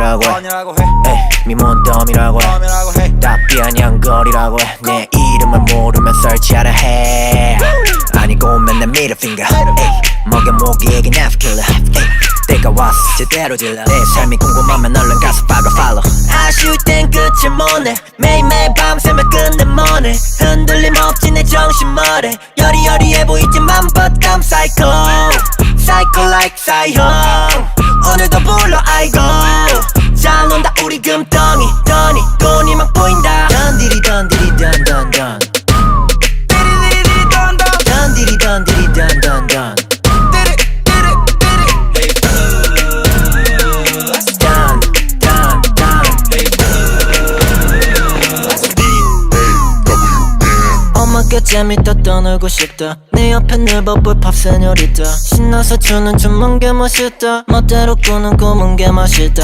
다운이라고 해 미몬덤이라고 해 답변 양거리라고 해 내 이름을 모르면 설치하라 해 아니고 맨날 middle finger 먹여 모기에게 납킬러 때가 왔어 제대로 질러 내 삶이 궁금하면 얼른 가서 박아 follow 아쉬울 땐 끝을 못내 매일매일 밤새며 끝내 뭐네 흔들림 없지 내 정신머리 여리여리해 보이지만 but I'm psycho Psycho like 사형 오늘도 불러 아이고 잘 논다 우리 금덩이 돈이 막 보인다 던디디던디디던던던 던디디던디디던던던 엄마께 재밌다 떠놀고 싶다 내 옆에 늙어볼 팝세뇨리다 신나서 추는 춤은 게 멋있다 멋대로 꾸는 꿈은 게 멋있다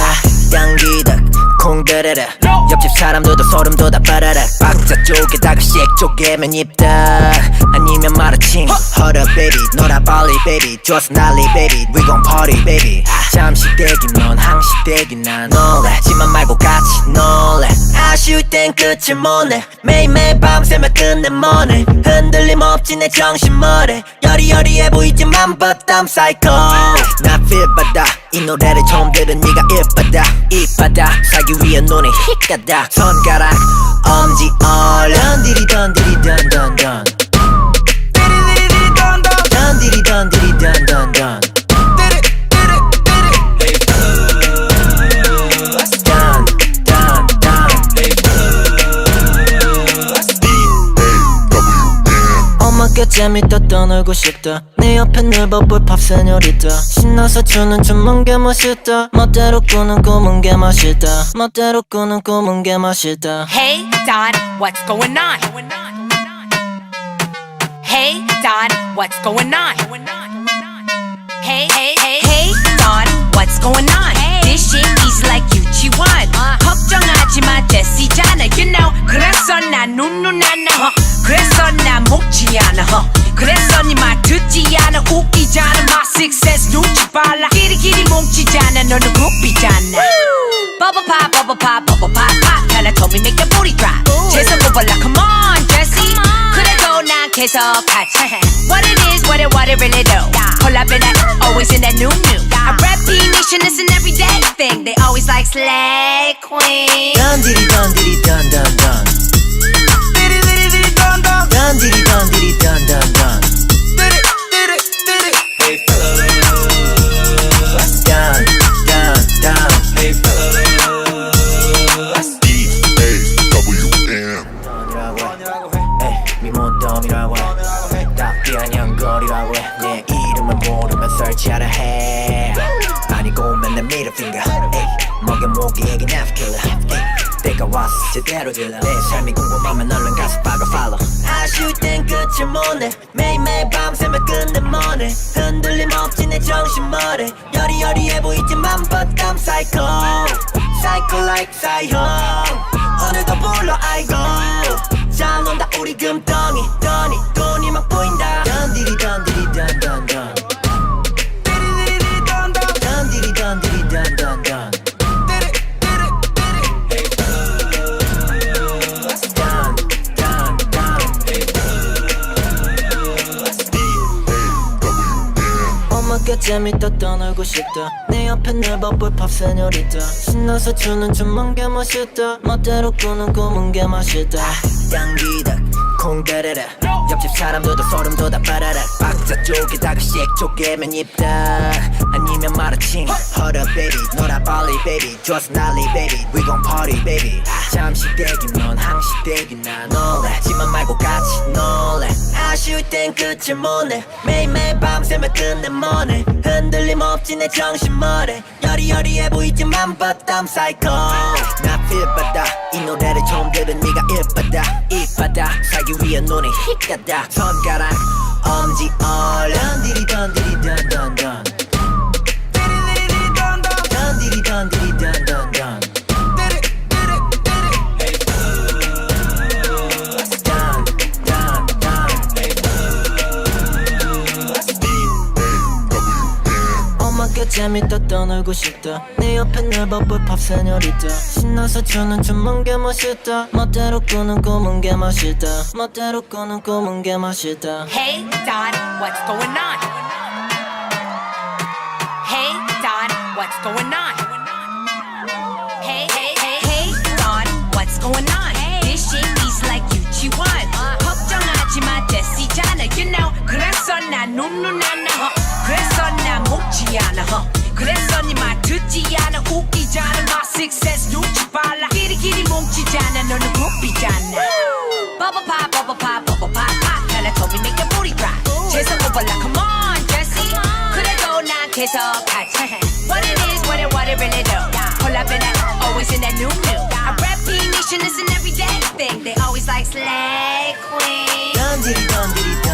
당기덕 콩데레레 옆집 사람들도 소름 돋아 빠라락 박자 쪼개다가 씩 쪼개면 입다 아니면 마라칭 Hold up baby 놀아 빨리 baby 좋아서 난리 baby We gon' party baby 잠시 대기 넌 항시 대기 난 놀래지만 말고 같이 놀래 아쉬울 땐 끝을 못내 매일매일 밤새며 끝내 뭐네 흔들림 없지 내 정신머리 여리여리해 보이지만 but I'm psycho 나 feel 받아 이 노래를 처음 들은 네가 입받아 입받아 살기 위해 눈에 힙가다 손가락 엄지 던디디던디디던던던 던디디던디디던던던 엄마께 재밌다 떠놀고 싶다 내 옆에 늙어볼 팝세뇨리다 신나서 추는 춤은 게 멋있다 멋대로 꾸는 꿈은 게 멋있다 멋대로 꾸는 꿈은 게 멋있다 Hey Don, what's going on? Hey Don, what's going on? Hey Don, what's going on? This shit easy like 유치원 걱정하지마 제시잖아 you know 그래서 난 눈누나나 그래서 난 먹지 않아 그래서 네 말 듣지 않아 웃기잖아 My success 눈치 빨라 끼리끼리 뭉치잖아 너는 굽히잖아 Bubble pop, bubble pop, bubble pop, pop 하나 told me make your booty drop 재선 뽑아라 come on Jessie 그래도 난 계속하지 What it is, what it really do Pull up in that, always in that new I rap P-Nation, it's an everyday thing They always like slay queen 던디디던디디던던던 던디디던디디던던던 Hey fellas Down, down, down Hey fellas DAWN 다운이라고 해 미몬덤이라고 해 답변 양거리라고 해 내 이름을 모르면 설치하라 해 아니고 맨날 middle finger 먹여 모기에게 납킬러 때가 왔어 제대로 질러 내 삶이 궁금하면 얼른 가서 박아 follow 아쉬울 땐 끝을 못내 매일매일 밤새며 끝내 뭐네 흔들림 없지 내 정신머리 여리여리해 보이지만 but I'm psycho Psycho like 사형 오늘도 불러 아이고 잘 논다 우리 금덩이 돈이 막 보인다 던디디던디디던던던 던디디던디디던던던 엄마께 재밌다 떠놀고 싶다 내 옆에 늙어볼 팝세뇨리다 신나서 추는 춤은 게 멋있다 멋대로 꾸는 꿈은 게 멋있다 당기덕 콩데레레 옆집 사람들도 소름 돋아 빠라락 박자 쪼개다가 씩 쪼개면 입다 아니면 마라칭 Hold up baby 놀아 빨리 baby 좋아서 난리 baby We gon' party baby 잠시 대기 넌 항시 대기 난 놀래지만 말고 같이 놀래 아쉬울 땐 끝을 못내 매일매일 밤새며 끝내 뭐네 흔들림 없지 내 정신머리 여리여리해 보이지만 but I'm psycho 나 feel 받아 이 노래를 처음 들은 네가 입받아 입받아 살기 위해 눈에 힙가다 손가락 엄지 던디디던디디던던던 던디디던디디던던던 어떻게 재밌다 떠놀고 싶다 네 옆에 늘 바쁠 팝 세뇨리타 신나서 추는 춤은 게 멋있다 멋대로 꾸는 꿈은 게 맛있다 멋대로 꾸는 꿈은 게 맛있다 Hey Don, what's going on? Hey Don, what's going on? Hey Don, what's going on? This shit is like 유치원 걱정하지 마 제시잖아 You know 그래서 난 눈누나나 그래서 난 먹지 않아 그래서 네 말 듣지 않아 웃기잖아 My success 눈치 빨라 끼리끼리 뭉치잖아 너는 굽히잖아 Bubble pop, bubble pop, bubble pop, pop 날라 told me make your booty drop 재성 오발라 come on Jessie 그래도 난 계속하지 What it is, what it really do 콜라빈 always in that new I rap P-Nation is an everyday thing They always like slay queen 던디디 던디디